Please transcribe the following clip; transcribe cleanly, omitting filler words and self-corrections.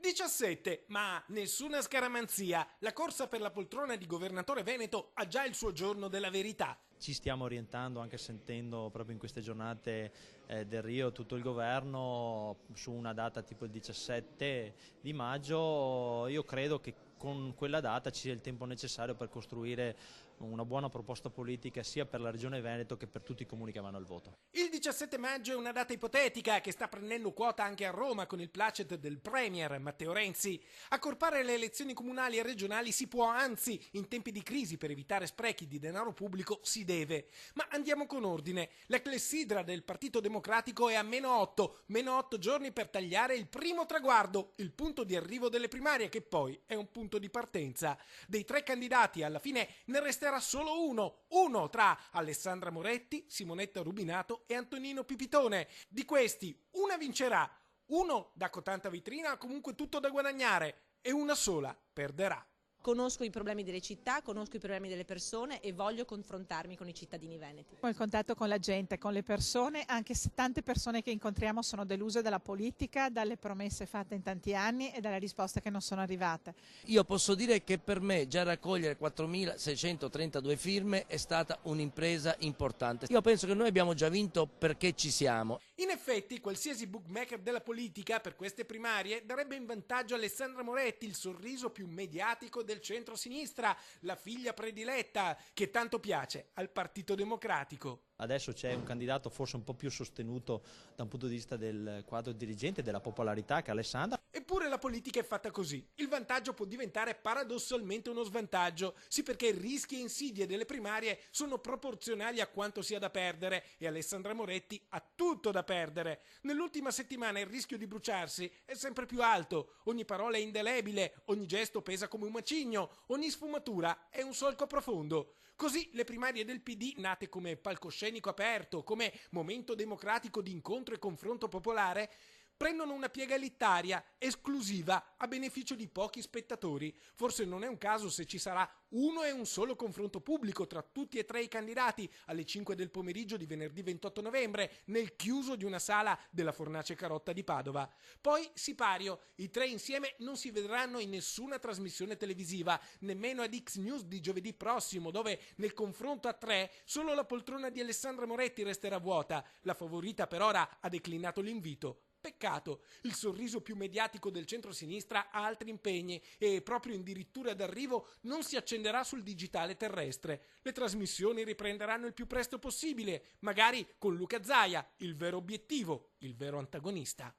17, ma nessuna scaramanzia. La corsa per la poltrona di governatore veneto ha già il suo giorno della verità. Ci stiamo orientando, anche sentendo proprio in queste giornate del Rio tutto il governo, su una data tipo il 17 di maggio. Io credo che con quella data ci sia il tempo necessario per costruire una buona proposta politica sia per la Regione Veneto che per tutti i comuni che vanno al voto. Il 17 maggio è una data ipotetica che sta prendendo quota anche a Roma con il placet del premier Matteo Renzi. Accorpare le elezioni comunali e regionali si può, anzi, in tempi di crisi per evitare sprechi di denaro pubblico si deve. Ma andiamo con ordine. La clessidra del Partito Democratico è a meno 8 giorni per tagliare il primo traguardo, il punto di arrivo delle primarie, che poi è un punto di partenza. Dei 3 candidati alla fine ne resterà solo uno tra Alessandra Moretti, Simonetta Rubinato e Antonino Pipitone. Di questi una vincerà, uno da cotanta vetrina ha comunque tutto da guadagnare e una sola perderà. Conosco i problemi delle città, conosco i problemi delle persone e voglio confrontarmi con i cittadini veneti. Il contatto con la gente, con le persone, anche se tante persone che incontriamo sono deluse dalla politica, dalle promesse fatte in tanti anni e dalle risposte che non sono arrivate. Io posso dire che per me già raccogliere 4.632 firme è stata un'impresa importante. Io penso che noi abbiamo già vinto perché ci siamo. In effetti, qualsiasi bookmaker della politica per queste primarie darebbe in vantaggio Alessandra Moretti, il sorriso più mediatico del centro-sinistra, la figlia prediletta che tanto piace al Partito Democratico. Adesso c'è un candidato forse un po' più sostenuto da un punto di vista del quadro dirigente, della popolarità, che è Alessandra. Eppure la politica è fatta così. Il vantaggio può diventare paradossalmente uno svantaggio. Sì, perché rischi e insidie delle primarie sono proporzionali a quanto sia da perdere e Alessandra Moretti ha tutto da perdere. Nell'ultima settimana il rischio di bruciarsi è sempre più alto. Ogni parola è indelebile, ogni gesto pesa come un macigno, ogni sfumatura è un solco profondo. Così le primarie del PD, nate come palcoscenico aperto, come momento democratico di incontro e confronto popolare, prendono una piega elitaria, esclusiva, a beneficio di pochi spettatori. Forse non è un caso se ci sarà uno e un solo confronto pubblico tra tutti e 3 i candidati alle 5 del pomeriggio di venerdì 28 novembre nel chiuso di una sala della Fornace Carotta di Padova. Poi sipario, i 3 insieme non si vedranno in nessuna trasmissione televisiva, nemmeno ad X News di giovedì prossimo, dove nel confronto a 3 solo la poltrona di Alessandra Moretti resterà vuota. La favorita per ora ha declinato l'invito. Peccato, il sorriso più mediatico del centro-sinistra ha altri impegni e proprio in dirittura d'arrivo non si accenderà sul digitale terrestre. Le trasmissioni riprenderanno il più presto possibile, magari con Luca Zaia, il vero obiettivo, il vero antagonista.